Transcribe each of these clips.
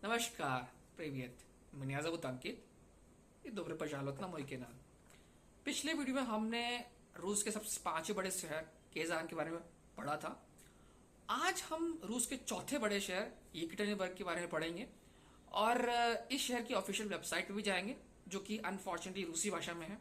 नमस्कार, привет. Меня зовут अंकित. И добрый пожаловать на мой канал. पिछले वीडियो में हमने रूस के सबसे पांचवें बड़े शहर केजान के बारे में पढ़ा था। आज हम रूस के चौथे बड़े शहर येकटेरिनबर्ग के बारे में पढ़ेंगे और इस शहर की ऑफिशियल वेबसाइट पे भी जाएंगे, जो कि अनफॉर्चुनेटली रूसी भाषा में है,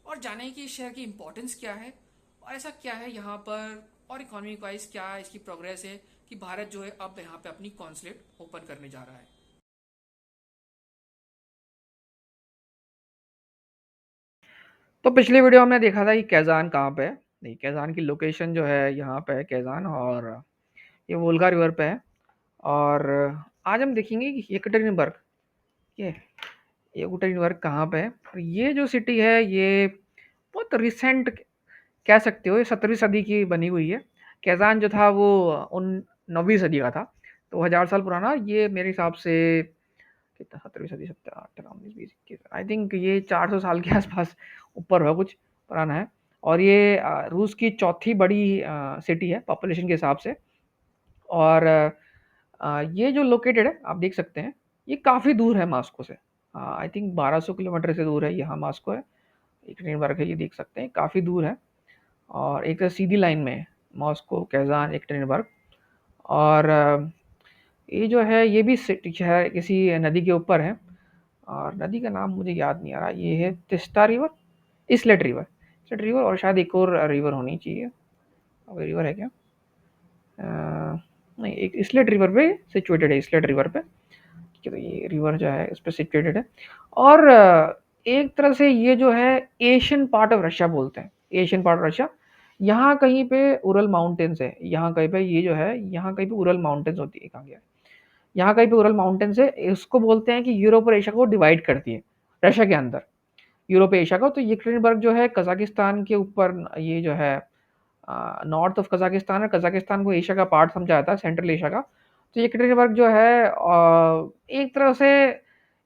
और जानेंगे कि इस शहर की इम्पोर्टेंस क्या है और ऐसा क्या है यहाँ पर, और इकोनॉमी वाइज क्या इसकी प्रोग्रेस है कि भारत जो है अब यहाँ पे अपनी कॉन्सुलेट ओपन करने जा रहा है। तो पिछली वीडियो हमने देखा था कि कैजान कहाँ पे है। नहीं, कैजान की लोकेशन जो है यहाँ पे है कैजान, और ये वोल्गा रिवर पे है। और आज हम देखेंगे कि येकटेरिनबर्ग, ये येकटेरिनबर्ग कहाँ पे है। और ये जो सिटी है ये बहुत रिसेंट कह सकते हो, ये 17वीं सदी की बनी हुई है। कैजान जो था वो उन 9वीं सदी का था, तो 1000 साल पुराना। ये मेरे हिसाब से कितना, 17वीं सदी, 17, 18, 19, 20, 21, आई थिंक ये 400 साल के आसपास ऊपर है, कुछ पुराना है। और ये रूस की चौथी बड़ी सिटी है पॉपुलेशन के हिसाब से। और ये जो लोकेटेड है आप देख सकते हैं, ये काफ़ी दूर है मॉस्को से। आई थिंक 1200 किलोमीटर से दूर है यहाँ मॉस्को है। एकटेरिनबर्ग है, ये देख सकते हैं काफ़ी दूर है। और एक सीधी लाइन में है मॉस्को, कैजान, एकटेरिनबर्ग। और ये जो है ये भी सिटी है, किसी नदी के ऊपर है। और नदी का नाम मुझे याद नहीं आ रहा, ये है तिस्ता रिवर, इसलेट रिवर, इसलेट रिवर, और शायद एक और रिवर होनी चाहिए। अब रिवर है क्या? नहीं, एक इसलेट रिवर पे सिचुएटेड है, इसलेट रिवर पे। ठीक है, तो ये रिवर जो है इस पे सिचुएटेड है। और एक तरह से ये जो है एशियन पार्ट ऑफ रशिया बोलते हैं, एशियन पार्ट ऑफ रशिया। यहाँ कहीं पे उरल माउंटेन्स है, यहाँ कहीं पे ये जो है, यहाँ कहीं पे उरल माउंटेन्स होती है, कहाँ गया, यहाँ कहीं पे उरल माउंटेन्स है। इसको बोलते हैं कि यूरोप और एशिया को डिवाइड करती है रशिया के अंदर, यूरोप एशिया को। तो येकटेरिनबर्ग जो है कजाकिस्तान के ऊपर, ये जो है नॉर्थ ऑफ कजाकिस्तान है। कजाकिस्तान को एशिया का पार्ट समझा जाता है, सेंट्रल एशिया का। तो येकटेरिनबर्ग जो है एक तरह से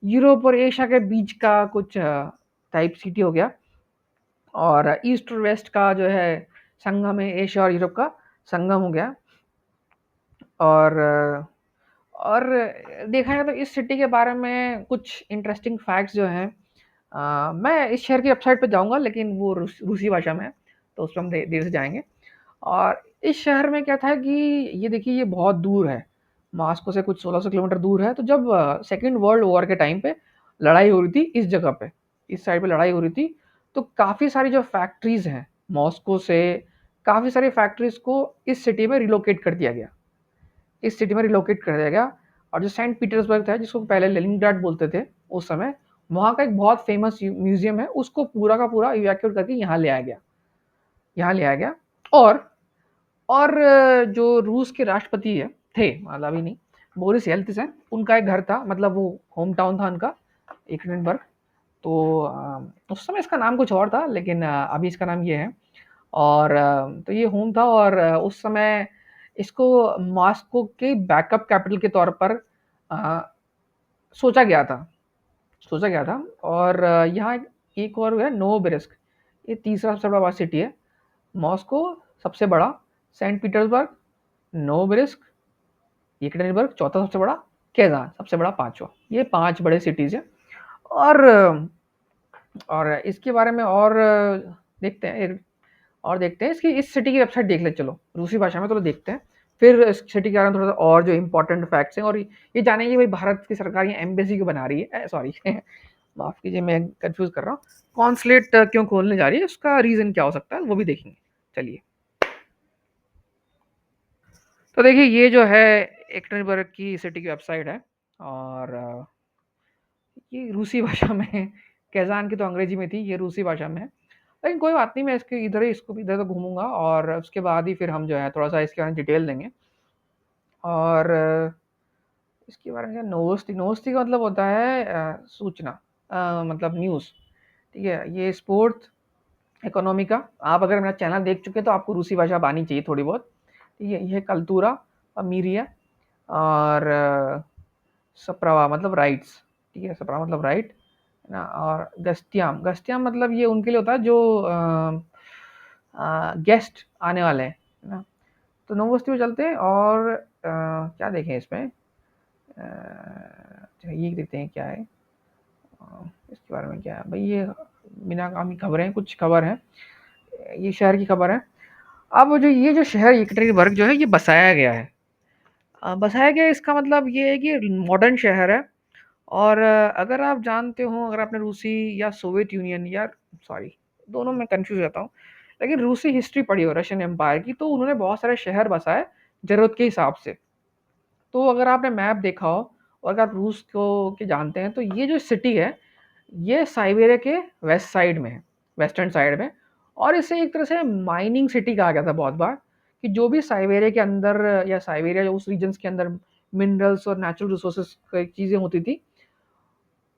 यूरोप और एशिया के बीच का कुछ टाइप सिटी हो गया। और ईस्ट और वेस्ट का जो है संगम है, एशिया और यूरोप का संगम हो गया। और और देखा जाए तो इस सिटी के बारे में कुछ इंटरेस्टिंग फैक्ट्स जो हैं, मैं इस शहर की वेबसाइट पे जाऊँगा, लेकिन वो रूसी भाषा में है, तो उस पे हम देर से जाएँगे। और इस शहर में क्या था कि ये देखिए, ये बहुत दूर है, मॉस्को से कुछ 1600 किलोमीटर दूर है। तो जब सेकंड वर्ल्ड वॉर के टाइम पे लड़ाई हो रही थी इस जगह पे, इस साइड पे लड़ाई हो रही थी, तो काफ़ी सारी जो फैक्ट्रीज़ हैं मॉस्को से, काफ़ी सारी फैक्ट्रीज़ को इस सिटी में रिलोकेट कर दिया गया, इस सिटी में रिलोकेट कर दिया गया। और जो सेंट पीटर्सबर्ग था, जिसको पहले लेनिनग्राड बोलते थे उस समय, वहाँ का एक बहुत फेमस म्यूजियम है, उसको पूरा का पूरा इवैक्यूएट करके यहाँ ले आया गया, यहाँ ले आया गया। और जो रूस के राष्ट्रपति है, थे, मतलब अभी नहीं, बोरिस येल्त्सिन, उनका एक घर था, मतलब वो होम टाउन था उनका, एकटेरिनबर्ग। तो उस समय इसका नाम कुछ और था, लेकिन अभी इसका नाम ये है। और तो ये होम था, और उस समय इसको मॉस्को के बैकअप कैपिटल के तौर पर अ, सोचा गया था, सोचा गया था। और यहाँ एक और है नोवोबिरिस्क, ये तीसरा सबसे बड़ा सिटी है। मॉस्को सबसे बड़ा, सेंट पीटर्सबर्ग, नोवोबिरिस्क, येकटेरिनबर्ग चौथा सबसे बड़ा, कैजान सबसे बड़ा पांचवा। ये 5 बड़े सिटीज हैं। और इसके बारे में और देखते हैं, और देखते हैं इसकी, इस सिटी की वेबसाइट देख ले चलो, रूसी भाषा में, तो देखते हैं। फिर इस सिटी के बारे में थोड़ा सा और जो इंपॉर्टेंट फैक्ट्स हैं, और ये जानेंगे भाई भारत की सरकार ये एम्बेसी क्यों बना रही है, सॉरी माफ कीजिए, मैं कंफ्यूज कर रहा हूँ, कॉन्सुलेट क्यों खोलने जा रही है, उसका रीजन क्या हो सकता है, वो भी देखेंगे। चलिए, तो देखिए ये जो है एकटेरिनबर्ग की सिटी की वेबसाइट है। और ये रूसी भाषा में है। कैजान की तो अंग्रेजी में थी, ये रूसी भाषा में है। लेकिन कोई बात नहीं, मैं इसके इधर ही, इसको भी इधर तो घूमूंगा, और उसके बाद ही फिर हम जो है थोड़ा सा इसके बारे में डिटेल देंगे। और इसके बारे में नोस्टी, नोस्टी का मतलब होता है सूचना, मतलब न्यूज़। ठीक है, ये स्पोर्ट्स, इकोनॉमी का। आप अगर मेरा चैनल देख चुके हैं तो आपको रूसी भाषा आनी चाहिए थोड़ी बहुत। ठीक है, ये कल्तूरा, मीरिया, और सप्रावा मतलब राइट्स। ठीक है, सप्रावा मतलब राइट है ना। और गस्त्याम, गस्त्याम मतलब ये उनके लिए होता है जो गेस्ट आने वाले हैं, है ना। तो नोवोस्ती में चलते हैं, और क्या देखें इसमें, ये देखते हैं क्या है, इसके बारे में क्या है भाई, ये बिना काम की खबरें, कुछ खबर है, ये शहर की खबर है। अब जो ये जो शहर येकटेरिनबर्ग जो है ये बसाया गया है, बसाया गया इसका मतलब ये है कि मॉडर्न शहर है। और अगर आप जानते हो, अगर आपने रूसी या सोवियत यूनियन या सॉरी दोनों में कंफ्यूज रहता हूँ, लेकिन रूसी हिस्ट्री पढ़ी हो रशियन एम्पायर की, तो उन्होंने बहुत सारे शहर बसाए ज़रूरत के हिसाब से। तो अगर आपने मैप देखा हो और अगर आप रूस को के जानते हैं, तो ये जो सिटी है ये साइबेरिया के वेस्ट साइड में है, वेस्टर्न साइड में। और इसे एक तरह से माइनिंग सिटी कहा गया था बहुत बार, कि जो भी साइबेरिया के अंदर या साइबेरिया या उस रीजन्स के अंदर मिनरल्स और नेचुरल रिसोर्सेज की चीज़ें होती थी,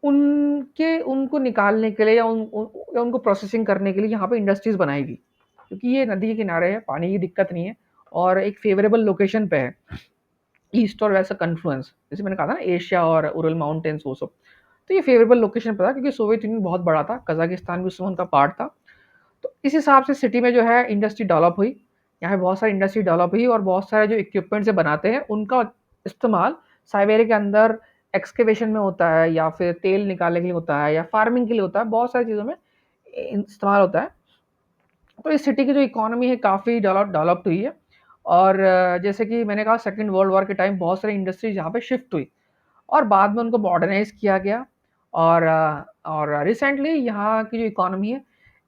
उनके उनको निकालने के लिए या उनको प्रोसेसिंग करने के लिए यहाँ पे इंडस्ट्रीज बनाई गई, क्योंकि ये नदी के किनारे है, पानी की दिक्कत नहीं है और एक फेवरेबल लोकेशन पे है, ईस्ट और वेस्ट का कन्फ्लुएंस, जैसे मैंने कहा था ना, एशिया और उरल माउंटेन्स वो सब। तो ये फेवरेबल लोकेशन पर था क्योंकि सोवियत यूनियन बहुत बड़ा था, कजाकिस्तान भी उसमें उनका पार्ट था। तो इस हिसाब से सिटी में जो है इंडस्ट्री डेवलप हुई, यहाँ पे बहुत सारी इंडस्ट्री डेवलप हुई और बहुत सारे जो इक्विपमेंट से बनाते हैं उनका इस्तेमाल साइबेरिया के अंदर एक्सकेवेशन में होता है, या फिर तेल निकालने के लिए होता है, या फार्मिंग के लिए होता है, बहुत सारी चीज़ों में इस्तेमाल होता है। तो इस सिटी की जो इकोनॉमी है काफ़ी डेवलप्ड हुई है। और जैसे कि मैंने कहा, सेकंड वर्ल्ड वॉर के टाइम बहुत सारी इंडस्ट्रीज यहाँ पे शिफ्ट हुई और बाद में उनको मॉडर्नाइज किया गया। और रिसेंटली यहाँ की जो इकोनॉमी है,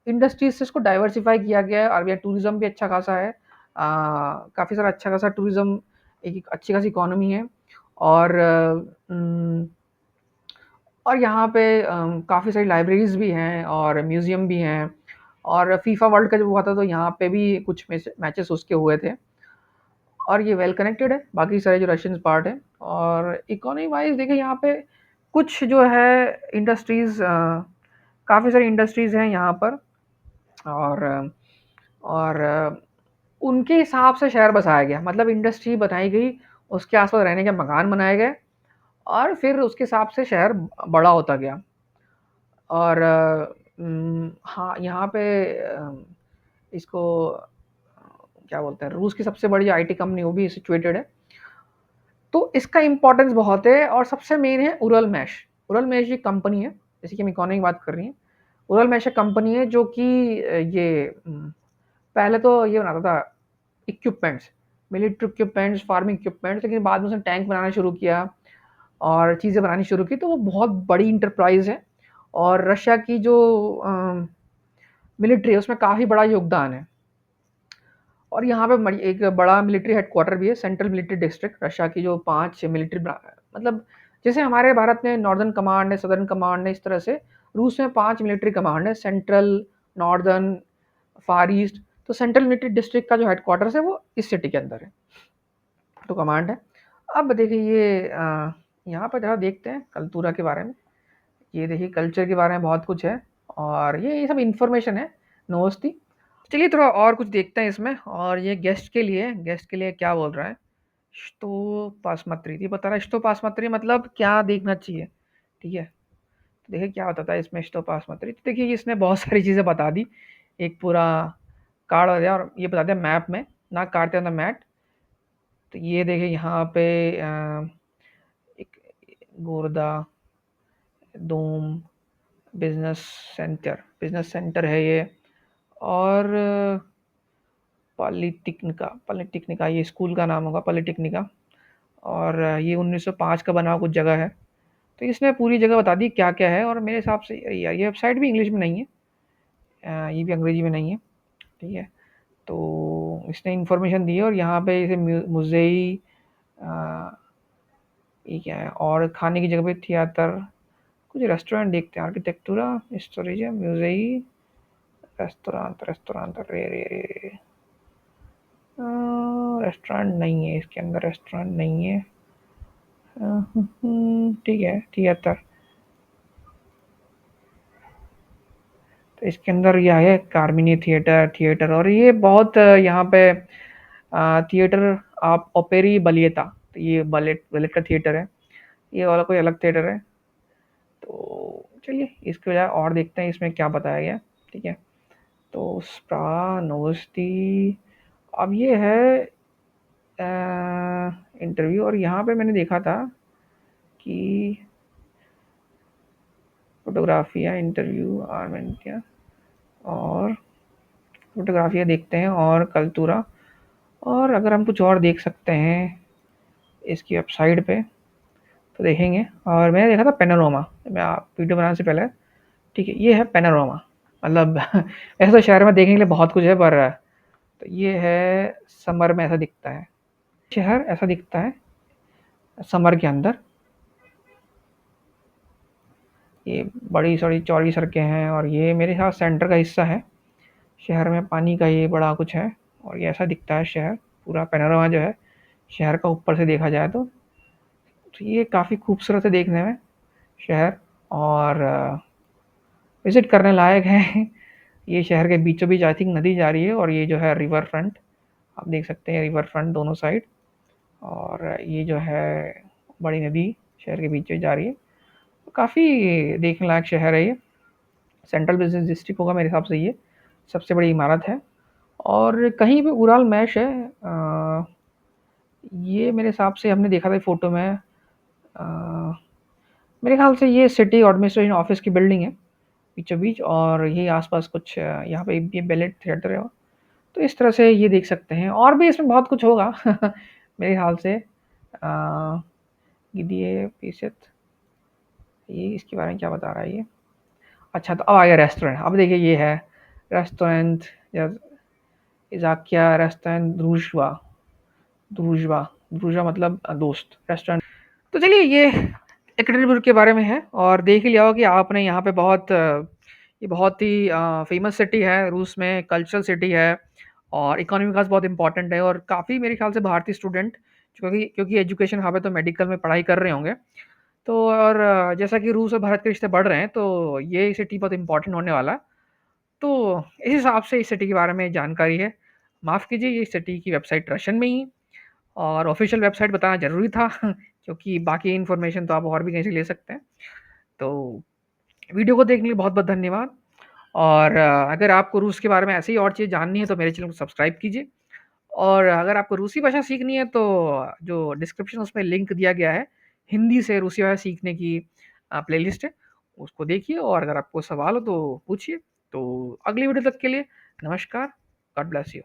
इंडस्ट्रीज से इसको डाइवर्सिफाई किया गया है, और यहाँ टूरिज्म भी अच्छा खासा है, काफ़ी सारा अच्छा खासा टूरिज्म, एक अच्छी खासी इकोनॉमी है। और और यहाँ पे काफ़ी सारी लाइब्रेरीज भी हैं और म्यूज़ियम भी हैं। और फीफा वर्ल्ड का जब हुआ था तो यहाँ पे भी कुछ मैचेस उसके हुए थे। और ये वेल कनेक्टेड है बाकी सारे जो रशियन पार्ट है। और इकोनॉमी वाइज देखें, यहाँ पे कुछ जो है इंडस्ट्रीज, काफ़ी सारी इंडस्ट्रीज हैं यहाँ पर। और उनके हिसाब से शहर बसाया गया, मतलब इंडस्ट्री बनाई गई, उसके आसपास रहने के मकान बनाए गए और फिर उसके हिसाब से शहर बड़ा होता गया। और हाँ, यहाँ पे इसको क्या बोलते हैं, रूस की सबसे बड़ी आईटी कंपनी वो भी सिचुएटेड है। तो इसका इम्पोर्टेंस बहुत है। और सबसे मेन है उरल मैश। उरल मैश एक कंपनी है, जैसे कि हम इकोनॉमी की बात कर रही हैं, उरल मैश एक कंपनी है जो कि ये पहले तो ये बनाता था equipments, military equipments, farming equipments, लेकिन बाद में उसने टैंक बनाना शुरू किया और चीज़ें बनानी शुरू की, तो वो बहुत बड़ी इंटरप्राइज है। और रशिया की जो मिलिट्री है उसमें काफ़ी बड़ा योगदान है। और यहाँ पे एक बड़ा मिलिट्री हेडक्वार्टर भी है, सेंट्रल मिलिट्री डिस्ट्रिक्ट, रशिया की जो 5 मिलिट्री, मतलब जैसे हमारे भारत में नॉर्दर्न कमांड है, सदर्न कमांड है, इस तरह से रूस में 5 मिलिट्री कमांड है, सेंट्रल, नॉर्दर्न, फार ईस्ट। तो सेंट्रल मिलिट्री डिस्ट्रिक्ट का जो हेडक्वार्टर्स है वो इस सिटी के अंदर है, तो कमांड है। अब देखिए ये यहाँ पर ज़रा देखते हैं कल्तूरा के बारे में। ये देखिए कल्चर के बारे में बहुत कुछ है और ये सब इन्फॉर्मेशन है, नोट्स थी। चलिए थोड़ा और कुछ देखते हैं इसमें। और ये गेस्ट के लिए क्या बोल रहा है, स्टोपासमत्री, ये बता रहा है स्टोपासमत्री मतलब क्या देखना चाहिए। ठीक है, तो देखिए क्या बताता है इसमें स्टोपासमत्री। तो देखिए इसने बहुत सारी चीज़ें बता दी, एक पूरा कार्ड हो गया और ये बता दिया मैप में, ना काटते हैं मैट। तो ये देखिए यहाँ पे एक गुर्दा दोम बिजनेस सेंटर है ये। और पॉलिटेक्निका ये स्कूल का नाम होगा, पॉलिटेक्निका। और ये 1905 का बना हुआ कुछ जगह है। तो इसने पूरी जगह बता दी क्या क्या है। और मेरे हिसाब से ये वेबसाइट भी इंग्लिश में नहीं है, ये भी अंग्रेजी में नहीं है। ठीक है, तो इसने इन्फॉर्मेशन दी है। और यहाँ पे इसे मुज़ेई, ये क्या है, और खाने की जगह पे थिएटर, कुछ रेस्टोरेंट देखते हैं, आर्किटेक्टूरा, स्टोरेज, म्यूज़ेई, रेस्टोरेंट रे रे रे रेस्टोरेंट नहीं है इसके अंदर, रेस्टोरेंट नहीं है। ठीक है, थिएटर, तो इसके अंदर यह है कार्मिनी थिएटर। और ये बहुत यहाँ पे थिएटर, आप ओपेरी बलिएता, तो ये बलेट बलेट का थिएटर है, ये वाला कोई अलग थिएटर है। तो चलिए इसके बजाय और देखते हैं इसमें क्या बताया गया। ठीक है, तो स्प्रा नोस्टी, अब ये है इंटरव्यू। और यहाँ पे मैंने देखा था कि फोटोग्राफिया इंटरव्यू आर्मेंटिया और फोटोग्राफिया देखते हैं और कल्तूरा। और अगर हम कुछ और देख सकते हैं इसकी वेबसाइट पे तो देखेंगे। और मैंने देखा था पेनोरमा, मैं आप वीडियो बनाने से पहले। ठीक है, ये है पेनोरमा। मतलब ऐसा तो शहर में देखने के लिए बहुत कुछ है, पर तो ये है समर में ऐसा दिखता है। शहर ऐसा दिखता है समर के अंदर। ये बड़ी सड़ी चौड़ी सड़कें हैं और ये मेरे ख्याल सेंटर का हिस्सा है। शहर में पानी का ये बड़ा कुछ है और ये ऐसा दिखता है शहर। पूरा पैनोरामा जो है शहर का ऊपर से देखा जाए तो ये काफ़ी खूबसूरत है देखने में शहर। और विज़िट करने लायक है। ये शहर के बीचों बीच आई थिंक नदी जा रही है और ये जो है रिवर फ्रंट, आप देख सकते हैं रिवर फ्रंट दोनों साइड। और ये जो है बड़ी नदी शहर के बीच में जा रही है। तो काफ़ी देखने लायक शहर है ये। सेंट्रल बिजनेस डिस्ट्रिक्ट होगा मेरे हिसाब से ये, सबसे बड़ी इमारत है। और कहीं पे उड़ाल मैश है। ये मेरे हिसाब से हमने देखा था फ़ोटो में। मेरे ख्याल से ये सिटी एडमिनिस्ट्रेशन ऑफिस की बिल्डिंग है बीचों बीच। और ये आसपास कुछ यहाँ पे ये बेलेट थिएटर है। तो इस तरह से ये देख सकते हैं और भी इसमें बहुत कुछ होगा मेरे ख्याल से। गिदिए पीछे ये इसके बारे में क्या बता रहा है ये। अच्छा, तो अब आ गया रेस्टोरेंट। अब देखिए ये है रेस्टोरेंट या इज़ाकिया रेस्टोरेंट ध्रुजवा। ध्रुजवा ध्रुजवा मतलब दोस्त रेस्टोरेंट। तो चलिए ये एकटेरिनबर्ग के बारे में है। और देख ही लिया होगा कि आपने यहाँ पे बहुत ये बहुत ही फेमस सिटी है रूस में, कल्चरल सिटी है और इकोनॉमी खास बहुत इंपॉर्टेंट है। और काफ़ी मेरे ख्याल से भारतीय स्टूडेंट क्योंकि क्योंकि एजुकेशन वहाँ पे तो मेडिकल में पढ़ाई कर रहे होंगे। तो और जैसा कि रूस और भारत के रिश्ते बढ़ रहे हैं तो ये सिटी बहुत इंपॉर्टेंट होने वाला है। तो इस हिसाब से इस सिटी के बारे में जानकारी है। माफ़ कीजिए ये सिटी की वेबसाइट रशियन में ही और ऑफिशियल वेबसाइट बताना ज़रूरी था क्योंकि बाकी इन्फॉर्मेशन तो आप और भी कहीं से ले सकते हैं। तो वीडियो को देखने के लिए बहुत-बहुत धन्यवाद। और अगर आपको रूस के बारे में ऐसे ही और चीज़ें जाननी है तो मेरे चैनल को सब्सक्राइब कीजिए। और अगर आपको रूसी भाषा सीखनी है तो जो डिस्क्रिप्शन उसमें लिंक दिया गया है, हिंदी से रूसी भाषा सीखने की प्लेलिस्ट है, उसको देखिए। और अगर आपको सवाल हो तो पूछिए। तो अगली वीडियो तक के लिए नमस्कार, गॉड ब्लेस यू।